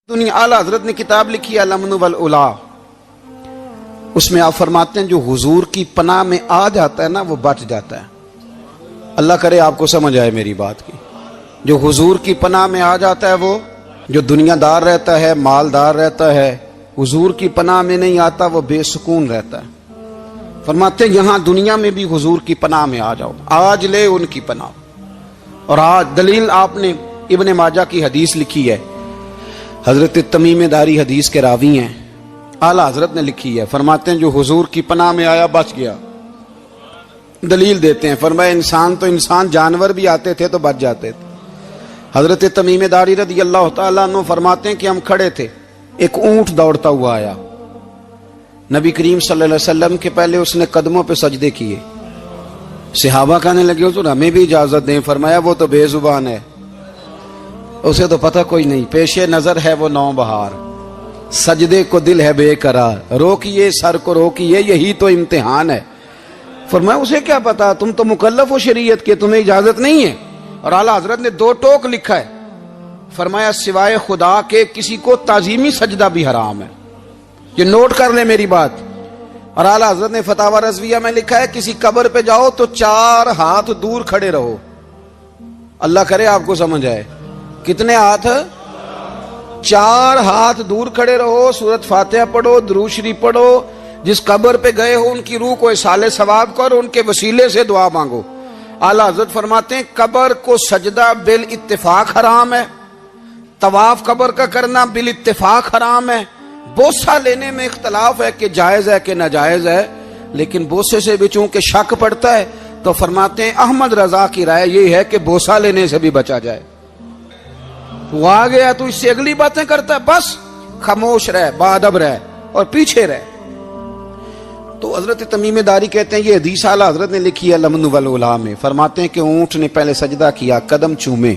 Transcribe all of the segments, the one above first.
دنیا اعلیٰ حضرت نے کتاب لکھی الامن والعلا، اس میں آپ فرماتے ہیں جو حضور کی پناہ میں آ جاتا ہے نا وہ بچ جاتا ہے۔ اللہ کرے آپ کو سمجھ آئے میری بات کی۔ جو حضور کی پناہ میں آ جاتا ہے وہ جو دنیا دار رہتا ہے، مالدار رہتا ہے، حضور کی پناہ میں نہیں آتا وہ بے سکون رہتا ہے۔ فرماتے ہیں یہاں دنیا میں بھی حضور کی پناہ میں آ جاؤ، آج لے ان کی پناہ۔ اور آج دلیل آپ نے ابن ماجہ کی حدیث لکھی ہے، حضرت تمیم داری حدیث کے راوی ہیں، اعلیٰ حضرت نے لکھی ہے، فرماتے ہیں جو حضور کی پناہ میں آیا بچ گیا۔ دلیل دیتے ہیں، فرمایا انسان تو انسان، جانور بھی آتے تھے تو بچ جاتے تھے۔ حضرت تمیم داری رضی اللہ تعالیٰ عنہ فرماتے ہیں کہ ہم کھڑے تھے، ایک اونٹ دوڑتا ہوا آیا، نبی کریم صلی اللہ علیہ وسلم کے پہلے اس نے قدموں پہ سجدے کیے۔ صحابہ کہنے لگے حضور ہمیں بھی اجازت دیں، فرمایا وہ تو بے زبان ہے، اسے تو پتہ کوئی نہیں، پیش نظر ہے وہ نو بہار، سجدے کو دل ہے بے قرار، روکیے سر کو روکیے یہی تو امتحان ہے۔ فرمایا اسے کیا پتا، تم تو مکلف ہو شریعت کے، تمہیں اجازت نہیں ہے۔ اور اعلیٰ حضرت نے دو ٹوک لکھا ہے، فرمایا سوائے خدا کے کسی کو تعظیمی سجدہ بھی حرام ہے۔ یہ نوٹ کر لیں میری بات۔ اور اعلیٰ حضرت نے فتاوی رضویہ میں لکھا ہے کسی قبر پہ جاؤ تو 4 ہاتھ دور کھڑے رہو۔ اللہ کرے آپ کو سمجھ آئے، کتنے ہاتھ؟ 4 ہاتھ دور کھڑے رہو، سورت فاتحہ پڑھو، درود شریف پڑھو، جس قبر پہ گئے ہو ان کی روح کو اصال ثواب کرو، ان کے وسیلے سے دعا مانگو۔ اعلیٰ حضرت فرماتے ہیں قبر کو سجدہ بالاتفاق حرام ہے، طواف قبر کا کرنا بالاتفاق حرام ہے، بوسہ لینے میں اختلاف ہے کہ جائز ہے کہ ناجائز ہے، لیکن بوسے سے بھی چونکہ شک پڑتا ہے تو فرماتے ہیں احمد رضا کی رائے یہ ہے کہ بوسہ لینے سے بھی بچا جائے۔ تو آ گیا تو اس سے اگلی باتیں کرتا ہے، بس خاموش رہ، باادب رہ اور پیچھے رہ۔ تو حضرت تمیم داری کہتے ہیں یہ حدیث اعلیٰ حضرت نے لکھی ہے الامن والعلا میں، فرماتے ہیں کہ اونٹ نے پہلے سجدہ کیا، قدم چومے،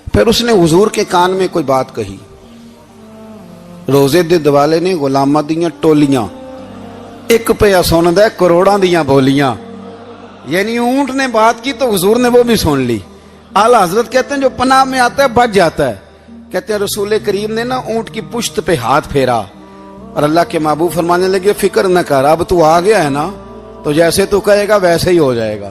پھر اس نے حضور کے کان میں کوئی بات کہی۔ روزے دے دوالے نے غلاماں دیاں ٹولیاں، ایک پیا سن دے کروڑاں دیاں بولیاں، یعنی اونٹ نے بات کی تو حضور نے وہ بھی سن لی۔ اعلیٰ حضرت کہتے ہیں جو پناہ میں آتا ہے بچ جاتا ہے۔ کہتے ہیں رسول کریم نے نا اونٹ کی پشت پہ ہاتھ پھیرا اور اللہ کے محبوب فرمانے لگے فکر نہ کر، اب تو آ گیا ہے نا تو جیسے تو کہے گا ویسے ہی ہو جائے گا،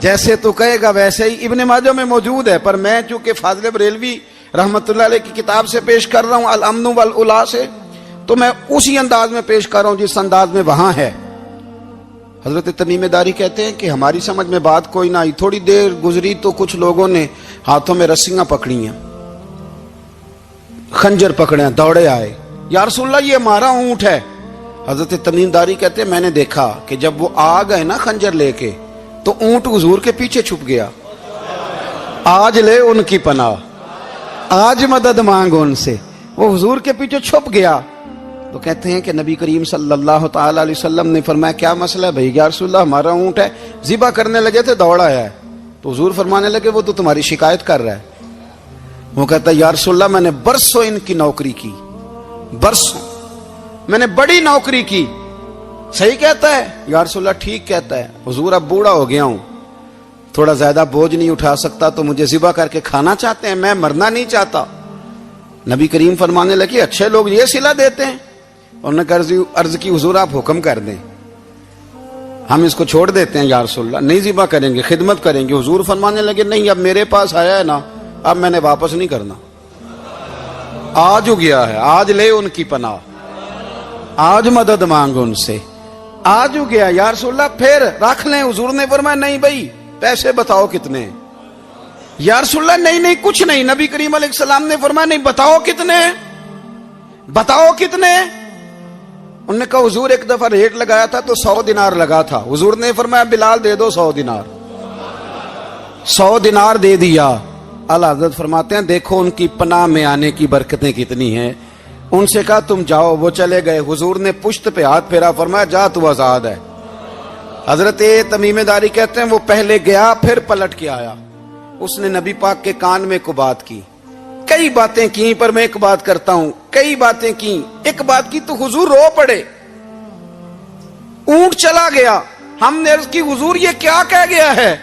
جیسے تو کہے گا ویسے ہی۔ ابن ماجہ میں موجود ہے، پر میں چونکہ فاضل بریلوی رحمت اللہ علیہ کی کتاب سے پیش کر رہا ہوں الامن والعلا سے، تو میں اسی انداز میں پیش کر رہا ہوں جس انداز میں وہاں ہے۔ حضرت تمیم داری کہتے ہیں کہ ہماری سمجھ میں بات کوئی نہ آئی، تھوڑی دیر گزری تو کچھ لوگوں نے ہاتھوں میں رسیاں پکڑی ہیں، خنجر پکڑے ہیں، دوڑے آئے، یا رسول اللہ یہ ہمارا اونٹ ہے۔ حضرت تمیم داری کہتے ہیں میں نے دیکھا کہ جب وہ آ گئے نا خنجر لے کے تو اونٹ حضور کے پیچھے چھپ گیا۔ آج لے ان کی پناہ، آج مدد مانگ ان سے، وہ حضور کے پیچھے چھپ گیا۔ تو کہتے ہیں کہ نبی کریم صلی اللہ تعالی علیہ وسلم نے فرمایا کیا مسئلہ ہے بھائی؟ یا رسول اللہ ہمارا اونٹ ہے، ذبح کرنے لگے تھے دوڑ آیا ہے۔ تو حضور فرمانے لگے وہ تو تمہاری شکایت کر رہا ہے۔ وہ کہتا ہے یا رسول اللہ میں نے برسوں ان کی نوکری کی، برسوں میں نے بڑی نوکری کی۔ صحیح کہتا ہے یا رسول اللہ؟ ٹھیک کہتا ہے حضور، اب بوڑھا ہو گیا ہوں، تھوڑا زیادہ بوجھ نہیں اٹھا سکتا تو مجھے ذبح کر کے کھانا چاہتے ہیں، میں مرنا نہیں چاہتا۔ نبی کریم فرمانے لگے اچھے لوگ یہ صلہ دیتے ہیں؟ انہوں نے عرض کی حضور آپ حکم کر دیں، ہم اس کو چھوڑ دیتے ہیں یا رسول اللہ، نہیں ذبح کریں گے، خدمت کریں گے۔ حضور فرمانے لگے نہیں، اب میرے پاس آیا ہے نا، اب میں نے واپس نہیں کرنا، آج ہو گیا ہے، آج لے ان کی پناہ، آج مدد مانگ ان سے، آج ہو گیا یا رسول اللہ پھر رکھ لیں۔ حضور نے فرمایا نہیں بھائی پیسے بتاؤ کتنے؟ یا رسول اللہ نہیں نہیں کچھ نہیں۔ نبی کریم علیہ السلام نے فرمایا نہیں بتاؤ کتنے، بتاؤ کتنے؟ انہوں نے کہا حضور ایک دفعہ ریٹ لگایا تھا تو 100 دینار لگا تھا، حضور نے فرمایا بلال دے دو 100 دینار، 100 دینار دے دیا۔ اعلیٰ حضرت فرماتے ہیں دیکھو ان کی پناہ میں آنے کی برکتیں کتنی ہیں۔ ان سے کہا تم جاؤ، وہ چلے گئے، حضور نے پشت پہ ہاتھ پھیرا، فرمایا جا تو آزاد ہے۔ حضرت تمیم داری کہتے ہیں وہ پہلے گیا پھر پلٹ کے آیا، اس نے نبی پاک کے کان میں کو بات کی، کئی باتیں کی، پر میں ایک بات کرتا ہوں، کئی باتیں کی، ایک بات کی تو حضور رو پڑے، اونٹ چلا گیا، ہم نے عرض کی حضور یہ کیا کہہ گیا ہے؟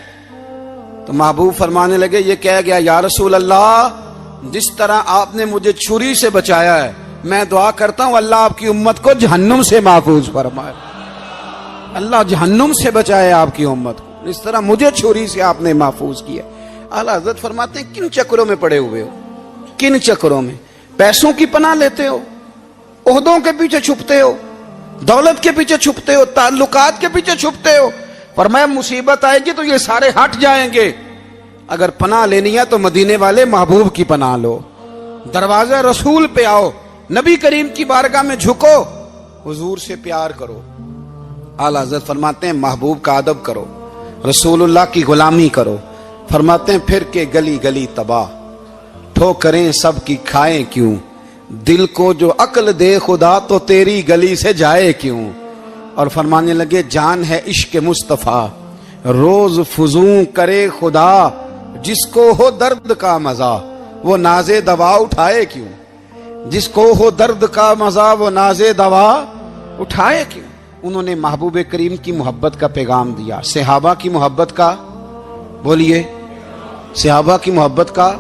تو محبوب فرمانے لگے یہ کہہ گیا یا رسول اللہ جس طرح آپ نے مجھے چھری سے بچایا ہے، میں دعا کرتا ہوں اللہ آپ کی امت کو جہنم سے محفوظ فرمائے، اللہ جہنم سے بچائے آپ کی امت کو، اس طرح مجھے چھری سے آپ نے محفوظ کیا۔ اعلیٰ حضرت فرماتے ہیں کن چکروں میں پڑے ہوئے ہو، کن چکروں میں؟ پیسوں کی پناہ لیتے ہو، عہدوں کے پیچھے چھپتے ہو، دولت کے پیچھے چھپتے ہو، تعلقات کے پیچھے چھپتے ہو۔ فرمایا مصیبت آئے گی تو یہ سارے ہٹ جائیں گے، اگر پناہ لینی ہے تو مدینے والے محبوب کی پناہ لو، دروازے رسول پہ آؤ، نبی کریم کی بارگاہ میں جھکو، حضور سے پیار کرو۔ اعلیٰ حضرت فرماتے ہیں محبوب کا ادب کرو، رسول اللہ کی غلامی کرو۔ فرماتے ہیں پھر کے گلی گلی تباہ، ٹھوکریں سب کی کھائیں کیوں، دل کو جو عقل دے خدا تو تیری گلی سے جائے کیوں۔ اور فرمانے لگے جان ہے عشق مصطفیٰ، روز فزوں کرے خدا، جس کو ہو درد کا مزہ وہ ناز دوا اٹھائے کیوں، جس کو ہو درد کا مزہ وہ ناز دوا اٹھائے کیوں۔ انہوں نے محبوب کریم کی محبت کا پیغام دیا، صحابہ کی محبت کا، بولیے، صحابہ کی محبت کا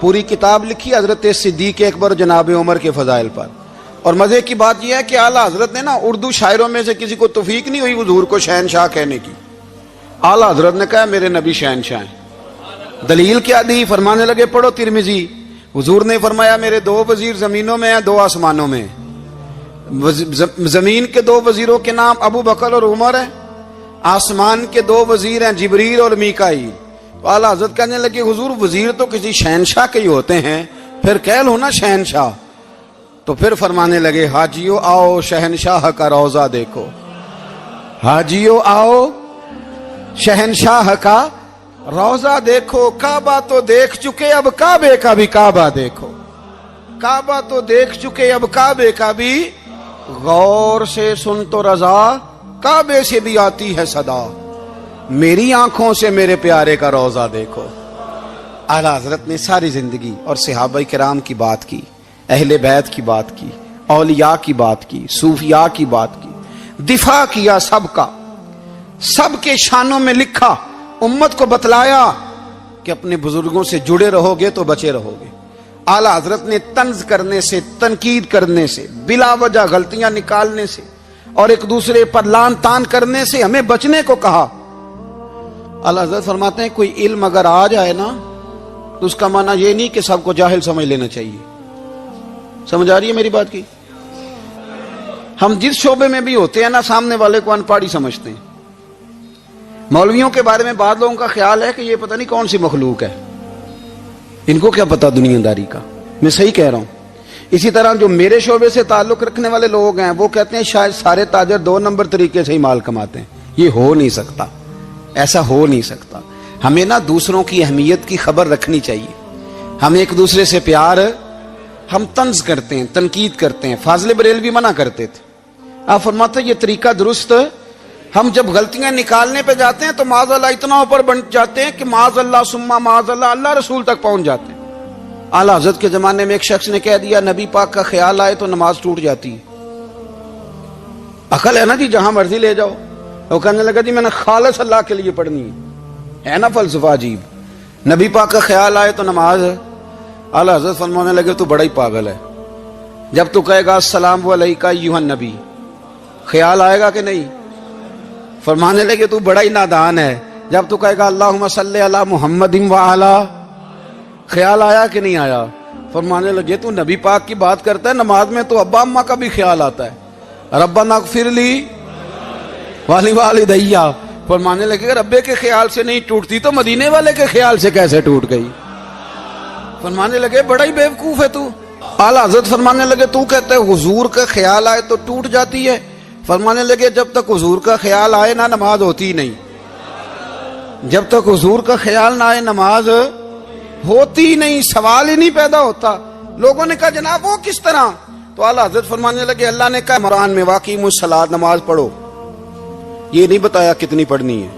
پوری کتاب لکھی حضرت صدیق اکبر جناب عمر کے فضائل پر۔ اور مزے کی بات یہ ہے کہ اعلیٰ حضرت نے نا اردو شاعروں میں سے کسی کو توفیق نہیں ہوئی حضور کو شہنشاہ کہنے کی، اعلیٰ حضرت نے کہا میرے نبی شہنشاہ ہیں۔ دلیل کیا دی؟ فرمانے لگے پڑھو ترمذی، حضور نے فرمایا میرے دو وزیر زمینوں میں ہیں، دو آسمانوں میں۔ زمین کے دو وزیروں کے نام ابو بکر اور عمر ہیں، آسمان کے دو وزیر ہیں جبریل اور میکائیل۔ تو اعلیٰ حضرت کہنے لگے حضور وزیر تو کسی شہنشاہ کے ہی ہوتے ہیں، پھر کہہ لو نا شہنشاہ۔ تو پھر فرمانے لگے حاجیو آؤ شہنشاہ کا روضہ دیکھو، حاجیو آؤ شہنشاہ کا روضہ دیکھو، کعبہ تو دیکھ چکے اب کعبے کا بھی کعبہ دیکھو، کعبہ تو دیکھ چکے اب کعبے کا بھی، غور سے سن تو رضا کعبے سے بھی آتی ہے صدا، میری آنکھوں سے میرے پیارے کا روضہ دیکھو۔ اعلیٰ حضرت نے ساری زندگی اور صحابہ کرام کی بات کی، اہل بیت کی بات کی، اولیاء کی بات کی، صوفیاء کی بات کی، دفاع کیا سب کا، سب کے شانوں میں لکھا، امت کو بتلایا کہ اپنے بزرگوں سے جڑے رہو گے تو بچے رہو گے۔ اعلیٰ حضرت نے طنز کرنے سے، تنقید کرنے سے، بلا وجہ غلطیاں نکالنے سے اور ایک دوسرے پر لان تان کرنے سے ہمیں بچنے کو کہا۔ اعلیٰ حضرت فرماتے ہیں کوئی علم اگر آ جائے نا تو اس کا معنی یہ نہیں کہ سب کو جاہل سمجھ لینا چاہیے۔ سمجھ آ رہی ہے میری بات کی؟ ہم جس شعبے میں بھی ہوتے ہیں نا سامنے والے کو ان پڑھ ہی سمجھتے ہیں۔ مولویوں کے بارے میں بعض لوگوں کا خیال ہے کہ یہ پتہ نہیں کون سی مخلوق ہے، ان کو کیا پتا دنیا داری کا۔ میں صحیح کہہ رہا ہوں۔ اسی طرح جو میرے شعبے سے تعلق رکھنے والے لوگ ہیں وہ کہتے ہیں شاید سارے تاجر دو نمبر طریقے سے ہی مال کماتے ہیں۔ یہ ہو نہیں سکتا، ایسا ہو نہیں سکتا۔ ہمیں نا دوسروں کی اہمیت کی خبر رکھنی چاہیے، ہم ایک دوسرے سے پیار، ہم طنز کرتے ہیں، تنقید کرتے ہیں۔ فاضل بریلوی منع کرتے تھے، آپ فرماتے یہ طریقہ درست، ہم جب غلطیاں نکالنے پہ جاتے ہیں تو معاذ اللہ اتنا اوپر بن جاتے ہیں کہ معاذ اللہ ثم معاذ اللہ اللہ رسول تک پہنچ جاتے ہیں۔ اعلیٰ حضرت کے زمانے میں ایک شخص نے کہہ دیا نبی پاک کا خیال آئے تو نماز ٹوٹ جاتی ہے۔ عقل ہے نا جی، جہاں مرضی لے جاؤ۔ وہ کہنے لگا جی میں نے خالص اللہ کے لیے پڑھنی ہے نا فلسفہ عجیب، نبی پاک کا خیال آئے تو نماز۔ اعلیٰ حضرت فرمانے لگے تو بڑا ہی پاگل ہے، جب تو کہے گا السلام علیکہ ایھا النبی، خیال آئے گا کہ نہیں؟ فرمانے لگے تو بڑا ہی نادان ہے، جب تو کہے گا اللہم صلی علی محمد وعلی، خیال آیا کہ نہیں آیا؟ فرمانے لگے تو نبی پاک کی بات کرتا ہے، نماز میں تو ابا اماں کا بھی خیال آتا ہے، ربنا اغفر لی والدیّ۔ فرمانے لگے اگر ربے کے خیال سے نہیں ٹوٹتی تو مدینے والے کے خیال سے کیسے ٹوٹ گئی؟ فرمانے لگے بڑا ہی بیوقوف ہے تو۔ اعلیٰ حضرت فرمانے لگے تو کہتا ہے حضور کا خیال آئے تو ٹوٹ جاتی ہے۔ فرمانے لگے جب تک حضور کا خیال آئے نہ نماز ہوتی نہیں، جب تک حضور کا خیال نہ آئے نماز ہوتی نہیں، سوال ہی نہیں پیدا ہوتا۔ لوگوں نے کہا جناب وہ کس طرح؟ تو اعلیٰ حضرت فرمانے لگے اللہ نے کہا قرآن میں واقعی الصلاۃ، نماز پڑھو، یہ نہیں بتایا کتنی پڑھنی ہے،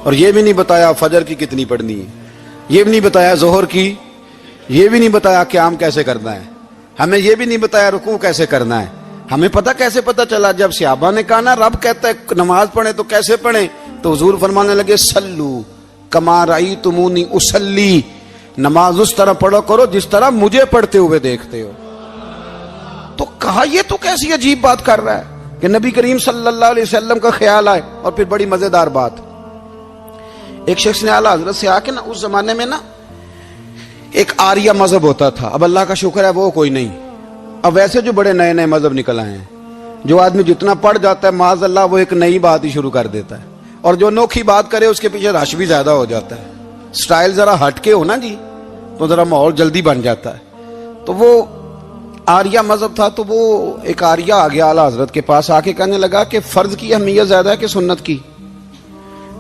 اور یہ بھی نہیں بتایا فجر کی کتنی پڑھنی ہے، یہ بھی نہیں بتایا ظہر کی، یہ بھی نہیں بتایا قیام کیسے کرنا ہے، ہمیں یہ بھی نہیں بتایا رکوع کیسے کرنا ہے۔ ہمیں پتہ کیسے پتہ چلا؟ جب صحابہ نے کہا نا رب کہتا ہے نماز پڑھیں تو کیسے پڑھیں، تو حضور فرمانے لگے سلو کما رأیتمونی اصلی، نماز اس طرح پڑھو کرو جس طرح مجھے پڑھتے ہوئے دیکھتے ہو. تو کہا یہ تو کیسی عجیب بات کر رہا ہے کہ نبی کریم صلی اللہ علیہ وسلم کا خیال آئے. اور پھر بڑی مزیدار بات, ایک شخص نے اعلیٰ حضرت سے آ کے نا, اس زمانے میں نا ایک آریہ مذہب ہوتا تھا, اب اللہ کا شکر ہے وہ کوئی نہیں, اب ویسے جو بڑے نئے نئے مذہب نکل آئے ہیں, جو آدمی جتنا پڑھ جاتا ہے معاذ اللہ وہ ایک نئی بات ہی شروع کر دیتا ہے, اور جو انوکھی بات کرے اس کے پیچھے رش بھی زیادہ ہو جاتا ہے. سٹائل ذرا ہٹ کے ہو نا جی تو ذرا ماحول جلدی بن جاتا ہے. تو وہ آریہ مذہب تھا, تو وہ ایک آریہ آ گیا اعلیٰ حضرت کے پاس, آ کے کہنے لگا کہ فرض کی اہمیت زیادہ ہے کہ سنت کی؟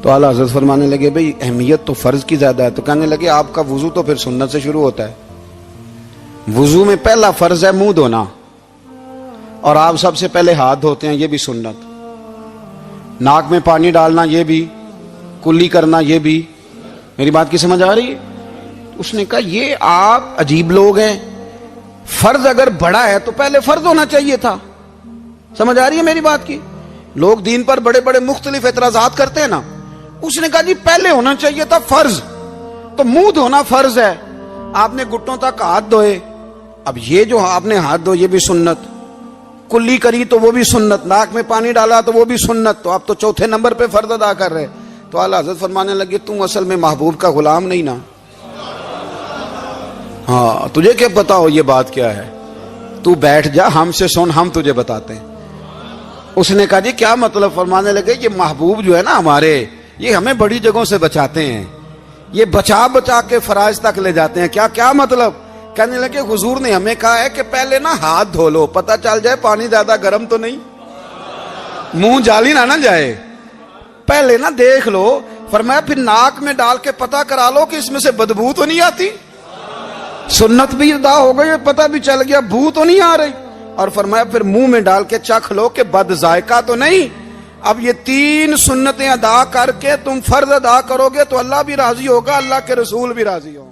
تو اعلیٰ حضرت فرمانے لگے بھئی اہمیت تو فرض کی زیادہ ہے. تو کہنے لگے آپ کا وضو تو پھر سنت سے شروع ہوتا ہے, وضو میں پہلا فرض ہے منہ دھونا, اور آپ سب سے پہلے ہاتھ دھوتے ہیں, یہ بھی سنت. ناک میں پانی ڈالنا یہ بھی, کلی کرنا یہ بھی. میری بات کی سمجھ آ رہی ہے؟ اس نے کہا یہ آپ عجیب لوگ ہیں, فرض اگر بڑا ہے تو پہلے فرض ہونا چاہیے تھا. سمجھ آ رہی ہے میری بات کی؟ لوگ دین پر بڑے بڑے مختلف اعتراضات کرتے ہیں نا, اس نے کہا جی پہلے ہونا چاہیے تھا فرض. تو منہ دھونا فرض ہے, آپ نے گھٹنوں تک ہاتھ دھوئے, اب یہ جو آپ نے ہاتھ دھو یہ بھی سنت, کلی کری تو وہ بھی سنت, ناک میں پانی ڈالا تو وہ بھی سنت, تو آپ تو چوتھے نمبر پہ فرض ادا کر رہے. تو اعلیٰ حضرت فرمانے لگے تم اصل میں محبوب کا غلام نہیں نا, ہاں تجھے کیا پتا ہو یہ بات کیا ہے, تو بیٹھ جا ہم سے سن, ہم تجھے بتاتے ہیں. اس نے کہا جی کیا مطلب؟ فرمانے لگے یہ محبوب جو ہے نا ہمارے, یہ ہمیں بڑی جگہوں سے بچاتے ہیں, یہ بچا بچا کے فرائض تک لے جاتے ہیں. کیا کیا مطلب؟ کہنے لگے حضور نے ہمیں کہا ہے کہ پہلے نا ہاتھ دھو لو, پتہ چل جائے پانی زیادہ گرم تو نہیں, منہ جالی نہ جائے, پہلے نا دیکھ لو. فرمایا پھر ناک میں ڈال کے پتہ کرا لو کہ اس میں سے بدبو تو نہیں آتی, سنت بھی ادا ہو گئی, پتہ بھی چل گیا بو تو نہیں آ رہی. اور فرمایا پھر منہ میں ڈال کے چکھ لو کہ بد ذائقہ تو نہیں. اب یہ 3 سنتیں ادا کر کے تم فرض ادا کرو گے تو اللہ بھی راضی ہوگا, اللہ کے رسول بھی راضی ہوگا.